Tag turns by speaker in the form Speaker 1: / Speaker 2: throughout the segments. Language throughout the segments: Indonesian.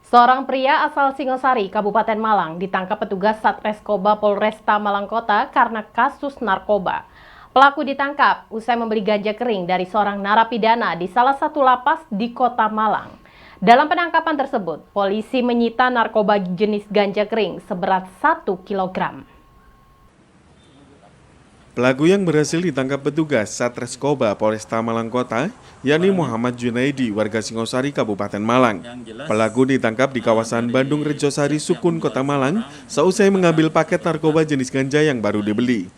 Speaker 1: Seorang pria asal Singosari, Kabupaten Malang, ditangkap petugas Satreskoba Polresta Malang Kota karena kasus narkoba. Pelaku ditangkap usai membeli ganja kering dari seorang narapidana di salah satu lapas di Kota Malang. Dalam penangkapan tersebut, polisi menyita narkoba jenis ganja kering seberat 1 kilogram.
Speaker 2: Pelaku yang berhasil ditangkap petugas Satreskoba Polresta Malang Kota, yakni Muhammad Junaidi, warga Singosari, Kabupaten Malang. Pelaku ditangkap di kawasan Bandung Rejosari, Sukun, Kota Malang, seusai mengambil paket narkoba jenis ganja yang baru dibeli.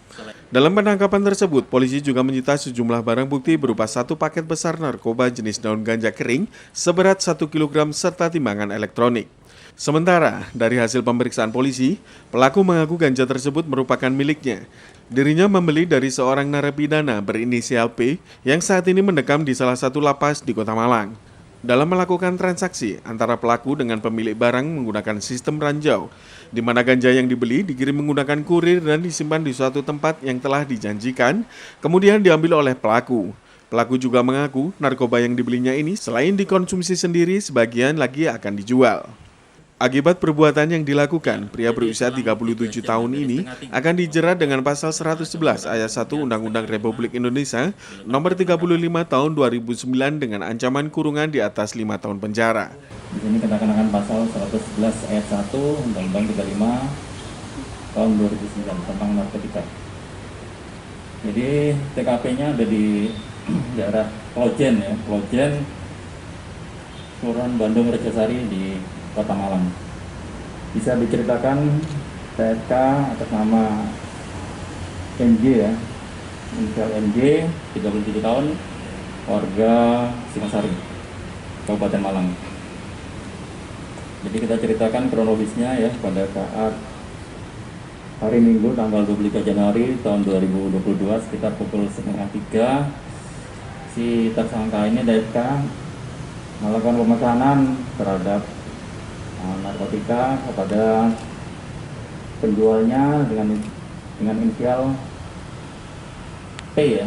Speaker 2: Dalam penangkapan tersebut, polisi juga menyita sejumlah barang bukti berupa satu paket besar narkoba jenis daun ganja kering seberat 1 kg serta timbangan elektronik. Sementara, dari hasil pemeriksaan polisi, pelaku mengaku ganja tersebut merupakan miliknya. Dirinya membeli dari seorang narapidana berinisial P yang saat ini mendekam di salah satu lapas di Kota Malang. Dalam melakukan transaksi antara pelaku dengan pemilik barang menggunakan sistem ranjau, di mana ganja yang dibeli dikirim menggunakan kurir dan disimpan di suatu tempat yang telah dijanjikan, kemudian diambil oleh pelaku. Pelaku juga mengaku narkoba yang dibelinya ini selain dikonsumsi sendiri, sebagian lagi akan dijual. Akibat perbuatan yang dilakukan, pria berusia 37 tahun ini akan dijerat dengan pasal 111 ayat 1 Undang-Undang Republik Indonesia nomor 35 tahun 2009 dengan ancaman kurungan di atas 5 tahun penjara.
Speaker 3: Di sini kita kenakan pasal 111 ayat 1 Undang-Undang 35 tahun 2009 tentang narkotika. Jadi TKP-nya ada di daerah Klojen ya, Klojen, Kelurahan Bandung Rejosari di Kota Malang. Bisa diceritakan TSK atas nama MJ ya, inisial MJ, 37 tahun, warga Singosari, Kabupaten Malang. Jadi kita ceritakan kronologisnya ya, pada saat hari Minggu tanggal 23 Januari tahun 2022 sekitar pukul 2:30 si tersangka ini DSK melakukan pemesanan terhadap narkotika kepada penjualnya dengan inisial P ya.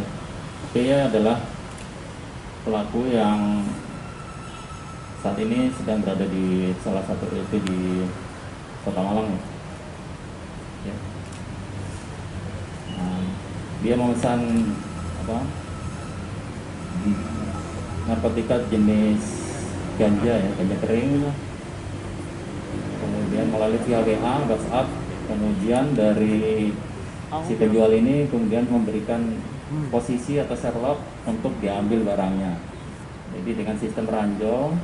Speaker 3: P adalah pelaku yang saat ini sedang berada di salah satu RT di Kota Malang ya. Dia memesan narkotika jenis ganja ya, ganja kering, kemudian melalui via WA, WhatsApp, kemudian dari si penjual ini kemudian memberikan posisi atau Sherlock untuk diambil barangnya. Jadi dengan sistem ranjau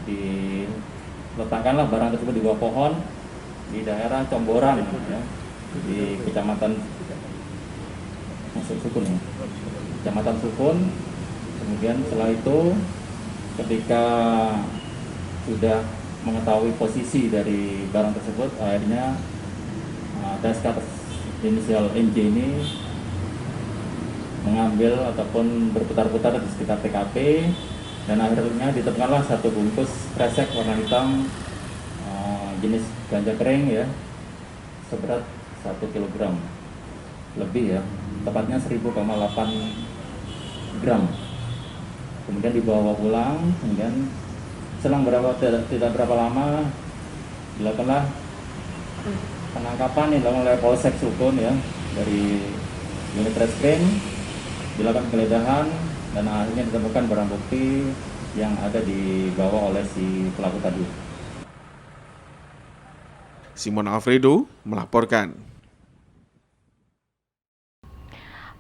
Speaker 3: diletakkanlah barang tersebut di bawah pohon di daerah Comboran ya, di Kecamatan Sukun ya, Kecamatan Sukun. Kemudian setelah itu ketika sudah mengetahui posisi dari barang tersebut, akhirnya TSK inisial MJ ini mengambil ataupun berputar-putar di sekitar TKP dan akhirnya ditemukanlah satu bungkus kresek warna hitam jenis ganja kering ya, seberat 1 kg lebih ya, tepatnya 1000,8 gram. Kemudian dibawa pulang, kemudian selang tidak berapa lama dilakukanlah penangkapan yang dilakukan oleh Polsek Sukun ya, dari unit reskrim, dilakukan penggeledahan dan akhirnya ditemukan barang bukti yang ada dibawa oleh si pelaku tadi.
Speaker 2: Simon Alfredo melaporkan.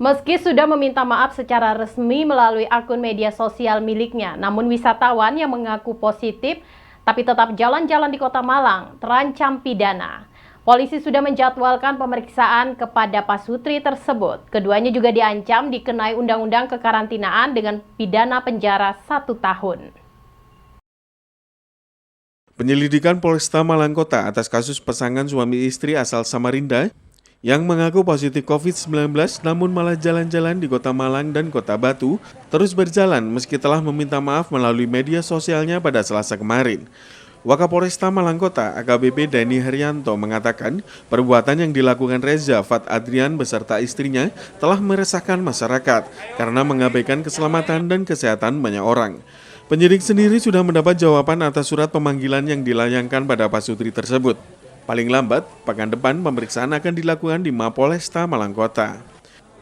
Speaker 1: Meski sudah meminta maaf secara resmi melalui akun media sosial miliknya, namun wisatawan yang mengaku positif tapi tetap jalan-jalan di Kota Malang terancam pidana. Polisi sudah menjadwalkan pemeriksaan kepada pasutri tersebut. Keduanya juga diancam dikenai undang-undang kekarantinaan dengan pidana penjara 1 tahun.
Speaker 2: Penyelidikan Polresta Malang Kota atas kasus pasangan suami istri asal Samarinda yang mengaku positif COVID-19 namun malah jalan-jalan di Kota Malang dan Kota Batu terus berjalan meski telah meminta maaf melalui media sosialnya pada Selasa kemarin. Wakapolresta Malang Kota AKBP Dani Haryanto mengatakan perbuatan yang dilakukan Reza Fat Adrian beserta istrinya telah meresahkan masyarakat karena mengabaikan keselamatan dan kesehatan banyak orang. Penyidik sendiri sudah mendapat jawaban atas surat pemanggilan yang dilayangkan pada Pasutri tersebut. Paling lambat, pekan depan pemeriksaan akan dilakukan di Mapolresta Malang Kota.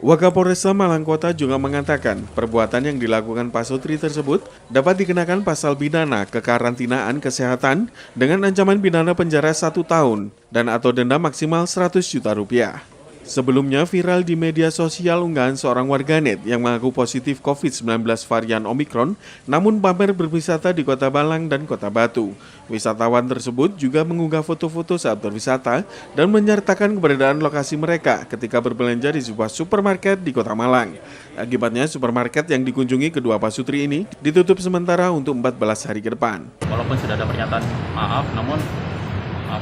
Speaker 2: Wakapolresta Malang Kota juga mengatakan perbuatan yang dilakukan Pasutri tersebut dapat dikenakan pasal pidana kekarantinaan kesehatan dengan ancaman pidana penjara 1 tahun dan atau denda maksimal 100 juta rupiah. Sebelumnya viral di media sosial unggahan seorang warganet yang mengaku positif COVID-19 varian Omikron namun pamer berwisata di Kota Malang dan Kota Batu. Wisatawan tersebut juga mengunggah foto-foto saat berwisata dan menyertakan keberadaan lokasi mereka ketika berbelanja di sebuah supermarket di Kota Malang. Akibatnya supermarket yang dikunjungi kedua pasutri ini ditutup sementara untuk 14 hari ke depan.
Speaker 3: Walaupun sudah ada pernyataan maaf, namun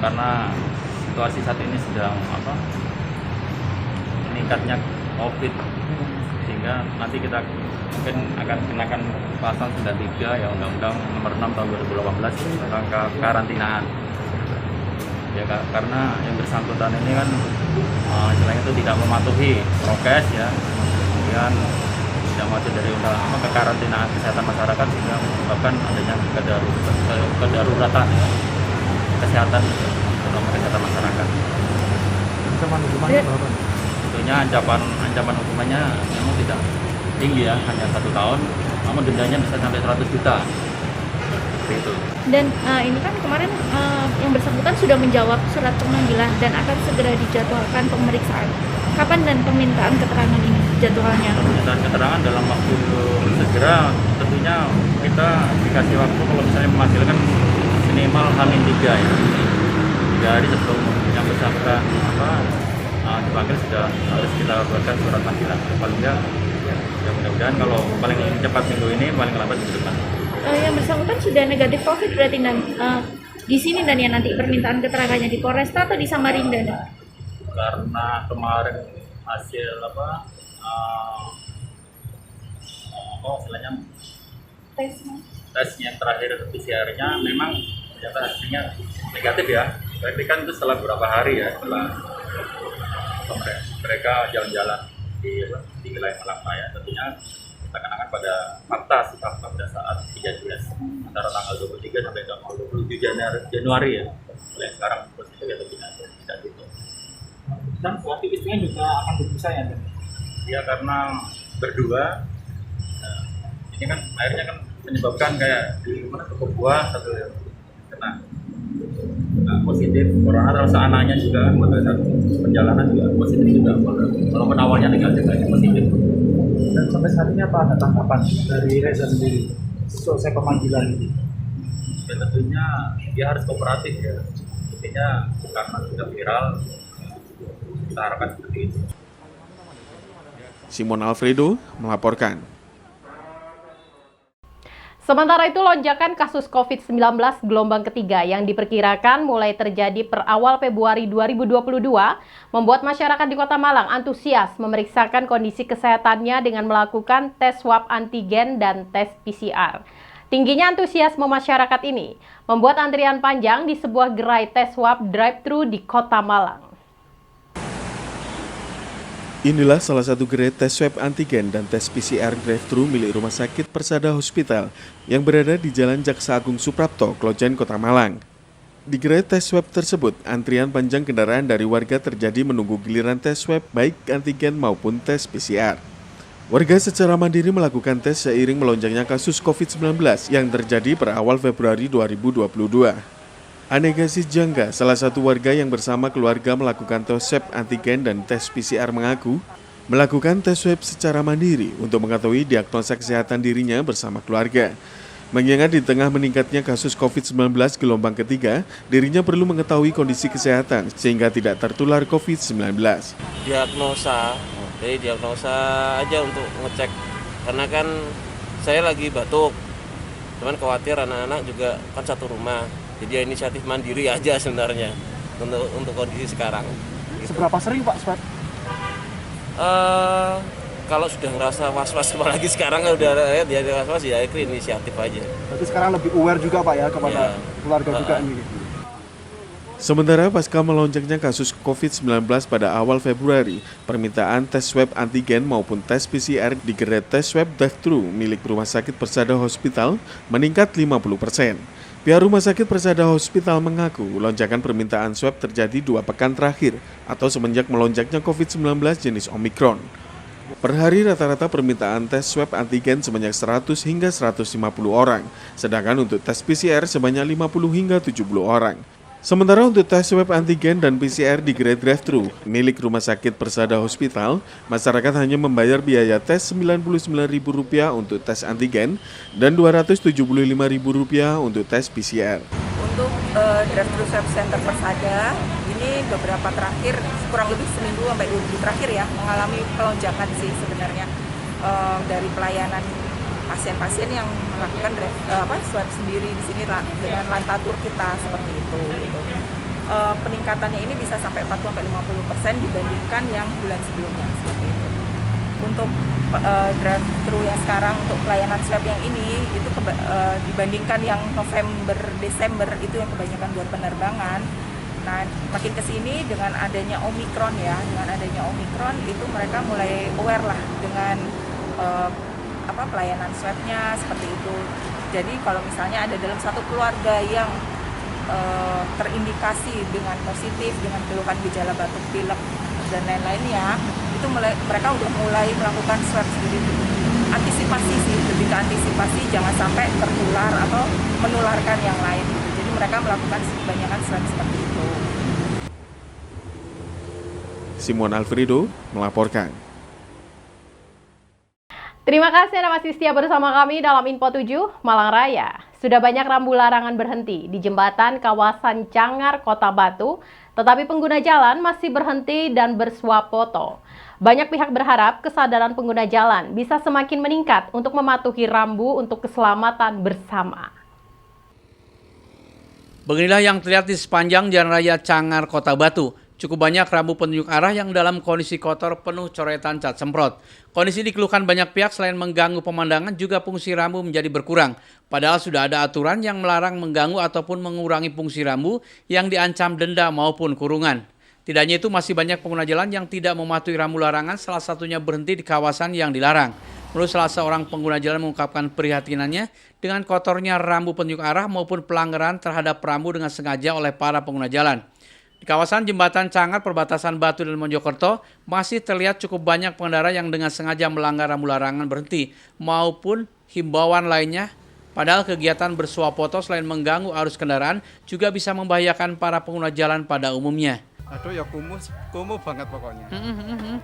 Speaker 3: karena situasi saat ini sedang meningkatnya COVID, sehingga nanti kita mungkin akan kenakan pasal 93 ya Undang-Undang Nomor 6 Tahun 2018 tentang kekarantinaan. Ya karena yang bersangkutan ini kan istilahnya itu tidak mematuhi prokes ya, kemudian tidak mematuhi dari kekarantinaan kesehatan masyarakat sehingga menyebabkan adanya kedaruratan ya, kesehatan terutama kesehatan masyarakat.
Speaker 4: Ancaman hukumannya berapa?
Speaker 3: Tentunya ancaman hukumannya memang tidak tinggi ya, hanya 1 tahun, namun dendanya bisa sampai 100 juta. Seperti itu.
Speaker 5: Dan ini kan kemarin yang bersangkutan sudah menjawab surat pemanggilan dan akan segera dijadwalkan pemeriksaan. Kapan dan permintaan keterangan ini jadwalnya?
Speaker 3: Permintaan keterangan dalam waktu segera, tentunya kita dikasih waktu kalau misalnya memanggilkan minimal H-3 ya. 3 hari sebelum yang bersangkutan dipanggil sudah harus kita buatkan surat panggilan. Paling enggak, ya mudah-mudahan kalau paling cepat minggu ini, paling lambat minggu depan.
Speaker 5: Yang bersangkutan sudah negatif COVID berarti di sini dan ya nanti permintaan keterangannya di Polresta atau di Samarinda?
Speaker 3: Karena kemarin hasil istilahnya tes yang terakhir PCR-nya memang ternyata hasilnya negatif ya. Berarti kan itu setelah beberapa hari ya, setelah mereka jalan-jalan di wilayah Malang Raya, tentunya kita kenakan pada fakta pada saat kejadian antara tanggal 23 sampai tanggal 27 Januari ya. Mulai sekarang posisinya tidak tutup.
Speaker 4: Dan berarti istrinya juga akan diperiksa ya?
Speaker 3: Ya karena berdua, ini kan akhirnya kan menyebabkan kayak di toko buah satu kena positif corona, terus anaknya juga kan pada saat perjalanan juga positif juga, walaupun awalnya negatif aja positif.
Speaker 4: Dan sampai saat ini apa ada tanggapan dari Reza sendiri selesai pemanggilan ini?
Speaker 3: Ya tentunya dia harus kooperatif ya, intinya karena sudah viral, kita harapkan seperti itu.
Speaker 2: Simon Alfredo melaporkan.
Speaker 1: Sementara itu, lonjakan kasus COVID-19 gelombang ketiga yang diperkirakan mulai terjadi per awal Februari 2022 membuat masyarakat di Kota Malang antusias memeriksakan kondisi kesehatannya dengan melakukan tes swab antigen dan tes PCR. Tingginya antusiasme masyarakat ini membuat antrian panjang di sebuah gerai tes swab drive-thru di Kota Malang.
Speaker 2: Inilah salah satu gerai tes swab antigen dan tes PCR drive-thru milik Rumah Sakit Persada Hospital yang berada di Jalan Jaksa Agung Suprapto, Klojen, Kota Malang. Di gerai tes swab tersebut, antrian panjang kendaraan dari warga terjadi menunggu giliran tes swab baik antigen maupun tes PCR. Warga secara mandiri melakukan tes seiring melonjaknya kasus COVID-19 yang terjadi per awal Februari 2022. Anegasi Jangga, salah satu warga yang bersama keluarga melakukan tes swab antigen dan tes PCR mengaku melakukan tes swab secara mandiri untuk mengetahui diagnosa kesehatan dirinya bersama keluarga. Mengingat di tengah meningkatnya kasus COVID-19 gelombang ketiga, dirinya perlu mengetahui kondisi kesehatan sehingga tidak tertular COVID-19.
Speaker 6: Diagnosa aja untuk ngecek, karena kan saya lagi batuk, cuman khawatir anak-anak juga kan satu rumah. Jadi inisiatif mandiri aja sebenarnya untuk kondisi sekarang. Gitu.
Speaker 4: Seberapa sering Pak swab?
Speaker 6: Kalau sudah ngerasa was-was, apalagi sekarang kan udah dia was-was ya itu inisiatif aja.
Speaker 4: Berarti sekarang lebih aware juga Pak ya kepada keluarga juga ini.
Speaker 2: Sementara pasca melonjaknya kasus COVID-19 pada awal Februari, permintaan tes swab antigen maupun tes PCR di gerai tes swab drive-thru milik Rumah Sakit Persada Hospital meningkat 50%. Pihak Rumah Sakit Persada Hospital mengaku lonjakan permintaan swab terjadi 2 pekan terakhir atau semenjak melonjaknya COVID-19 jenis Omicron. Per hari rata-rata permintaan tes swab antigen sebanyak 100 hingga 150 orang, sedangkan untuk tes PCR sebanyak 50 hingga 70 orang. Sementara untuk tes swab antigen dan PCR di gerai drive-thru milik Rumah Sakit Persada Hospital, masyarakat hanya membayar biaya tes Rp99.000 untuk tes antigen dan Rp275.000 untuk tes PCR.
Speaker 7: Untuk drive-thru swab center Persada, ini beberapa terakhir, kurang lebih seminggu sampai 2 minggu terakhir ya, mengalami pelonjakan sih sebenarnya dari pelayanan pasien-pasien yang melakukan swab sendiri di sini dengan lantatur kita seperti itu. Peningkatannya ini bisa sampai 40-50% dibandingkan yang bulan sebelumnya seperti itu. Untuk drive-thru yang sekarang untuk pelayanan swab yang ini itu dibandingkan yang November Desember itu yang kebanyakan buat penerbangan. Nah, makin kesini dengan adanya Omicron itu mereka mulai aware lah dengan pelayanan swabnya seperti itu. Jadi kalau misalnya ada dalam satu keluarga yang terindikasi dengan positif dengan keluhan gejala batuk pilek dan lain-lainnya, itu mereka udah mulai melakukan swab sendiri. Antisipasi sih, lebih ke antisipasi jangan sampai tertular atau menularkan yang lain. Jadi mereka melakukan kebanyakan swab seperti itu.
Speaker 2: Simon Alfredo melaporkan.
Speaker 1: Terima kasih Anda masih setia bersama kami dalam Info 7 Malang Raya. Sudah banyak rambu larangan berhenti di jembatan kawasan Cangar, Kota Batu, tetapi pengguna jalan masih berhenti dan bersuap foto. Banyak pihak berharap kesadaran pengguna jalan bisa semakin meningkat untuk mematuhi rambu untuk keselamatan bersama.
Speaker 8: Beginilah yang terlihat di sepanjang Jalan Raya Cangar, Kota Batu. Cukup banyak rambu penunjuk arah yang dalam kondisi kotor penuh coretan cat semprot. Kondisi dikeluhkan banyak pihak selain mengganggu pemandangan juga fungsi rambu menjadi berkurang. Padahal sudah ada aturan yang melarang mengganggu ataupun mengurangi fungsi rambu yang diancam denda maupun kurungan. Tidak hanya itu, masih banyak pengguna jalan yang tidak mematuhi rambu larangan, salah satunya berhenti di kawasan yang dilarang. Menurut salah seorang pengguna jalan mengungkapkan prihatinannya dengan kotornya rambu penunjuk arah maupun pelanggaran terhadap rambu dengan sengaja oleh para pengguna jalan. Di kawasan Jembatan Cangar perbatasan Batu dan Mojokerto masih terlihat cukup banyak pengendara yang dengan sengaja melanggar rambu larangan berhenti maupun himbauan lainnya. Padahal kegiatan bersuap foto selain mengganggu arus kendaraan juga bisa membahayakan para pengguna jalan pada umumnya.
Speaker 9: Aduh ya kumuh banget pokoknya.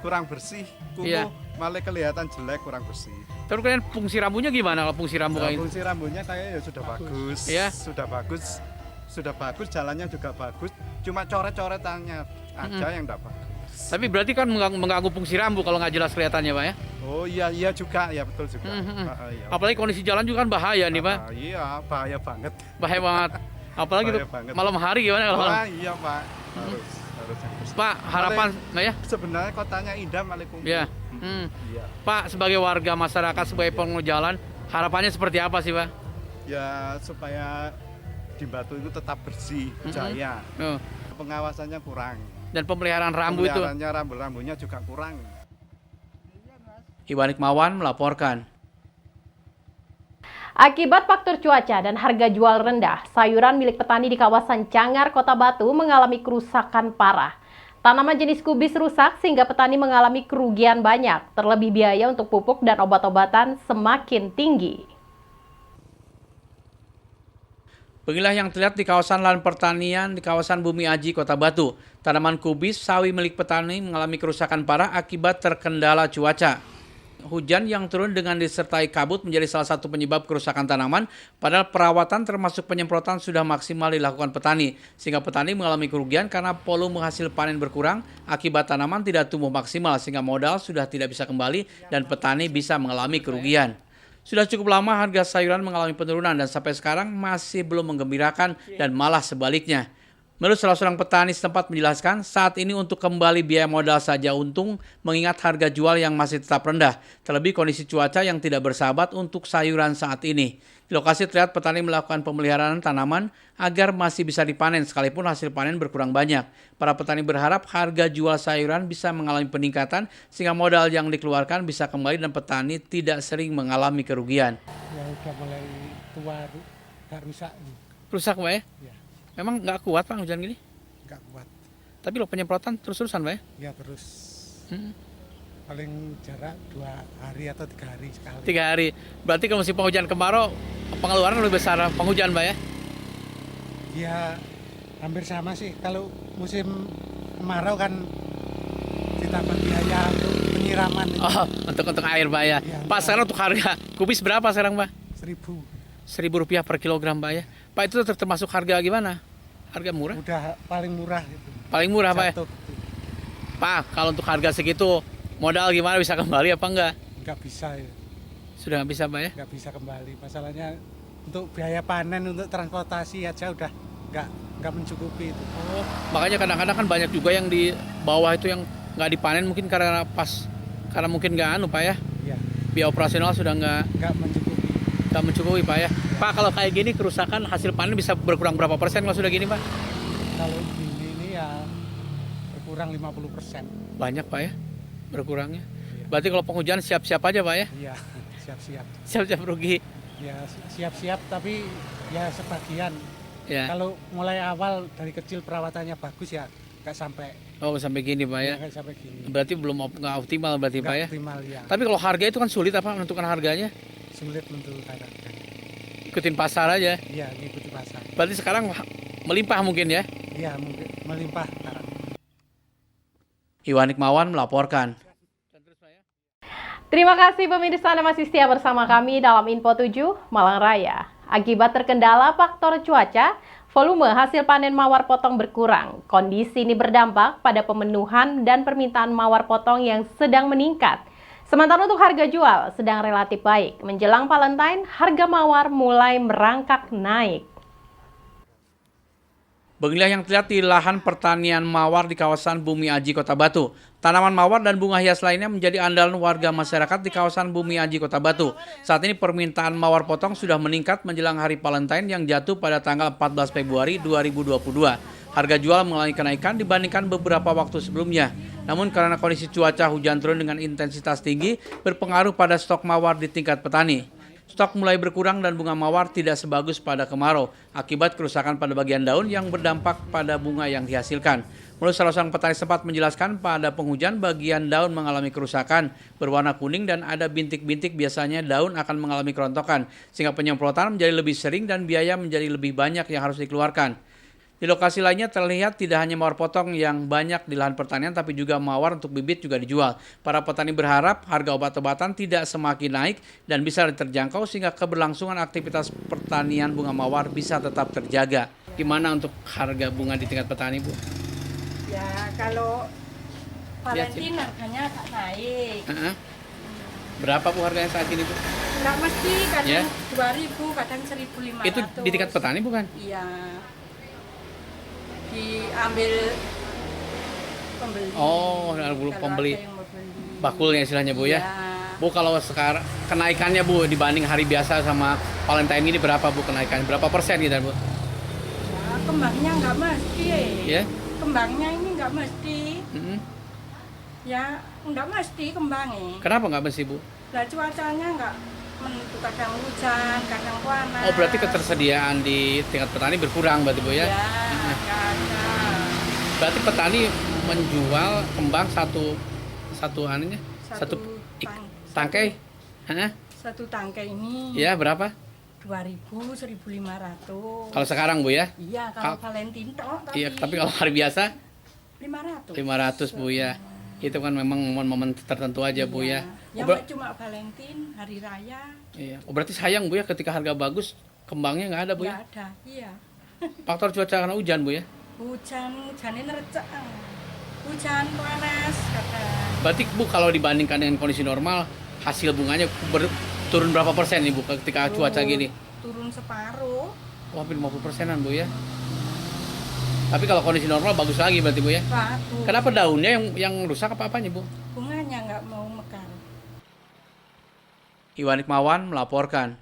Speaker 9: Kurang bersih,
Speaker 8: Iya.
Speaker 9: Malah kelihatan jelek, kurang bersih.
Speaker 8: Terus kalian fungsi rambunya gimana kalau fungsi rambu kayak
Speaker 9: Fungsi rambunya kayaknya ya sudah bagus.
Speaker 8: Ya.
Speaker 9: Sudah bagus, jalannya juga bagus. Cuma coret-coretannya aja yang tidak bagus.
Speaker 8: Tapi berarti kan mengganggu fungsi rambu kalau nggak jelas kelihatannya, Pak ya?
Speaker 9: Oh iya juga, ya betul juga. Iya.
Speaker 8: Apalagi kondisi jalan juga kan bahaya nih, Pak.
Speaker 9: Iya, bahaya banget.
Speaker 8: Bahaya banget. Apalagi
Speaker 9: Bahaya
Speaker 8: tuh
Speaker 9: banget.
Speaker 8: malam hari gimana kalau malam?
Speaker 9: Iya Pak, harus yang bersih.
Speaker 8: Pak, harapan, ya?
Speaker 9: Sebenarnya kotanya indah malah kumuh.
Speaker 8: Ya.
Speaker 9: Iya.
Speaker 8: Pak, sebagai warga masyarakat, sebagai pengguna jalan, harapannya seperti apa sih, Pak?
Speaker 9: Ya supaya di Batu itu tetap bersih, jaya. Pengawasannya kurang.
Speaker 8: Dan pemeliharaan rambu itu.
Speaker 9: Rambu-rambunya juga kurang.
Speaker 8: Iwan Hikmawan melaporkan.
Speaker 1: Akibat faktor cuaca dan harga jual rendah, sayuran milik petani di kawasan Cangar, Kota Batu mengalami kerusakan parah. Tanaman jenis kubis rusak sehingga petani mengalami kerugian banyak, terlebih biaya untuk pupuk dan obat-obatan semakin tinggi.
Speaker 8: Beginilah yang terlihat di kawasan lahan pertanian di kawasan Bumi Aji, Kota Batu. Tanaman kubis sawi milik petani mengalami kerusakan parah akibat terkendala cuaca. Hujan yang turun dengan disertai kabut menjadi salah satu penyebab kerusakan tanaman, padahal perawatan termasuk penyemprotan sudah maksimal dilakukan petani, sehingga petani mengalami kerugian karena volume hasil panen berkurang akibat tanaman tidak tumbuh maksimal, sehingga modal sudah tidak bisa kembali dan petani bisa mengalami kerugian. Sudah cukup lama harga sayuran mengalami penurunan dan sampai sekarang masih belum menggembirakan dan malah sebaliknya. Menurut salah seorang petani setempat menjelaskan, saat ini untuk kembali biaya modal saja untung mengingat harga jual yang masih tetap rendah, terlebih kondisi cuaca yang tidak bersahabat untuk sayuran saat ini. Di lokasi terlihat petani melakukan pemeliharaan tanaman agar masih bisa dipanen sekalipun hasil panen berkurang banyak. Para petani berharap harga jual sayuran bisa mengalami peningkatan sehingga modal yang dikeluarkan bisa kembali dan petani tidak sering mengalami kerugian.
Speaker 10: Ya udah mulai tua, gak rusak.
Speaker 8: Rusak Pak ya?
Speaker 10: Ya.
Speaker 8: Memang nggak kuat Pak hujan gini?
Speaker 10: Nggak kuat.
Speaker 8: Tapi lo penyemprotan terus-terusan Pak ya?
Speaker 10: Ya terus. Paling jarak 2 hari atau 3 hari sekali.
Speaker 8: 3 hari. Berarti kalau musim penghujan kemarau pengeluaran lebih besar penghujan Pak ya?
Speaker 10: Ya hampir sama sih. Kalau musim kemarau kan ditambah biaya untuk penyiraman.
Speaker 8: Oh, untuk air Pak ya?
Speaker 10: Ya
Speaker 8: Pak sekarang untuk harga kubis berapa sekarang Pak?
Speaker 10: 1.000
Speaker 8: Rp1.000 per kilogram Pak ya? Pak itu termasuk harga gimana? Harga murah?
Speaker 10: Udah paling murah itu.
Speaker 8: Paling murah Pak ya?
Speaker 10: Jatuh.
Speaker 8: Pak, kalau untuk harga segitu modal gimana, bisa kembali apa enggak?
Speaker 10: Nggak bisa ya.
Speaker 8: Sudah nggak bisa Pak ya?
Speaker 10: Nggak bisa kembali. Masalahnya untuk biaya panen, untuk transportasi aja udah nggak mencukupi itu.
Speaker 8: Oh, makanya kadang-kadang kan banyak juga yang di bawah itu yang nggak dipanen mungkin karena mungkin nggak Pak ya?
Speaker 10: Iya.
Speaker 8: Biaya operasional sudah
Speaker 10: nggak mencukupi.
Speaker 8: Nggak mencukupi Pak ya? Pak, kalau kayak gini kerusakan hasil panen bisa berkurang berapa persen kalau sudah gini Pak?
Speaker 10: Kalau gini ini ya berkurang 50%.
Speaker 8: Banyak Pak ya berkurangnya. Iya. Berarti kalau penghujan siap-siap aja Pak ya?
Speaker 10: Iya, siap-siap.
Speaker 8: Siap-siap rugi.
Speaker 10: Ya siap-siap tapi ya sebagian.
Speaker 8: Ya.
Speaker 10: Kalau mulai awal dari kecil perawatannya bagus ya nggak sampai.
Speaker 8: Oh, sampai gini Pak ya?
Speaker 10: Nggak sampai gini.
Speaker 8: Berarti belum nggak optimal berarti Pak ya?
Speaker 10: Optimal ya.
Speaker 8: Tapi kalau harga itu kan sulit apa menentukan harganya?
Speaker 10: Sulit menentukan harga.
Speaker 8: Ikutin pasar aja.
Speaker 10: Iya, ngikuti pasar.
Speaker 8: Berarti sekarang melimpah mungkin ya?
Speaker 10: Iya, mungkin melimpah sekarang.
Speaker 8: Iwan Hikmawan melaporkan.
Speaker 1: Terima kasih pemirsa Anda masih setia bersama kami dalam Info 7 Malang Raya. Akibat terkendala faktor cuaca, volume hasil panen mawar potong berkurang. Kondisi ini berdampak pada pemenuhan dan permintaan mawar potong yang sedang meningkat. Sementara untuk harga jual sedang relatif baik. Menjelang Valentine, harga mawar mulai merangkak naik.
Speaker 8: Beginilah yang terlihat di lahan pertanian mawar di kawasan Bumi Aji, Kota Batu. Tanaman mawar dan bunga hias lainnya menjadi andalan warga masyarakat di kawasan Bumi Aji, Kota Batu. Saat ini permintaan mawar potong sudah meningkat menjelang hari Valentine yang jatuh pada tanggal 14 Februari 2022. Harga jual mengalami kenaikan dibandingkan beberapa waktu sebelumnya. Namun karena kondisi cuaca hujan turun dengan intensitas tinggi berpengaruh pada stok mawar di tingkat petani. Stok mulai berkurang dan bunga mawar tidak sebagus pada kemarau akibat kerusakan pada bagian daun yang berdampak pada bunga yang dihasilkan. Menurut salah seorang petani sempat menjelaskan pada penghujan bagian daun mengalami kerusakan berwarna kuning dan ada bintik-bintik, biasanya daun akan mengalami kerontokan sehingga penyemprotan menjadi lebih sering dan biaya menjadi lebih banyak yang harus dikeluarkan. Di lokasi lainnya terlihat tidak hanya mawar potong yang banyak di lahan pertanian, tapi juga mawar untuk bibit juga dijual. Para petani berharap harga obat-obatan tidak semakin naik dan bisa terjangkau sehingga keberlangsungan aktivitas pertanian bunga mawar bisa tetap terjaga. Gimana untuk harga bunga di tingkat petani, Bu?
Speaker 11: Ya, kalau Valentine harganya agak naik.
Speaker 8: Berapa Bu harganya saat ini, Bu?
Speaker 11: Nggak mesti, kadang
Speaker 8: Ya.
Speaker 11: 2.000, kadang 1.500.
Speaker 8: Itu di tingkat petani bukan?
Speaker 11: Iya. Diambil pembeli.
Speaker 8: Oh, pembeli. Bakulnya istilahnya Bu ya. Bu, kalau sekarang kenaikannya Bu dibanding hari biasa sama Valentine ini berapa Bu kenaikannya? Berapa persen gitu Bu?
Speaker 11: Ya, kembangnya nggak mesti.
Speaker 8: Ya.
Speaker 11: Kembangnya ini nggak mesti. Ya, nggak mesti kembangnya.
Speaker 8: Kenapa nggak mesti Bu?
Speaker 11: Nah, cuacanya nggak menentu, kadang hujan, kadang panas.
Speaker 8: Oh, berarti ketersediaan di tingkat petani berkurang berarti Bu ya?
Speaker 11: Ya, nggak ada.
Speaker 8: Berarti petani menjual kembang satu anunya? Satu tangkai?
Speaker 11: Satu tangkai ini.
Speaker 8: Ya, berapa?
Speaker 11: 2.000, 1.500.
Speaker 8: Kalau sekarang Bu ya?
Speaker 11: Iya, kalau Valentine toh.
Speaker 8: Iya, tapi kalau hari biasa?
Speaker 11: 500.
Speaker 8: 500 Bu ya. Itu kan memang momen-momen tertentu aja Bu ya.
Speaker 11: Ya nggak cuma Valentine, hari raya.
Speaker 8: Iya. Oh, berarti sayang Bu ya ketika harga bagus kembangnya nggak ada Bu ya?
Speaker 11: Nggak ada, iya.
Speaker 8: Faktor cuaca karena hujan Bu ya?
Speaker 11: Hujannya nerecek. Hujan panas kadang.
Speaker 8: Berarti Bu kalau dibandingkan dengan kondisi normal hasil bunganya turun berapa persen nih Bu ketika cuaca gini?
Speaker 11: Turun separuh.
Speaker 8: Wah, hampir 50%-an Bu ya. Tapi kalau kondisi normal bagus lagi berarti Bu ya?
Speaker 11: Bagus.
Speaker 8: Kenapa daunnya yang rusak apa apanya Bu?
Speaker 11: Bunganya nggak mau mekar.
Speaker 8: Iwan Hikmawan melaporkan.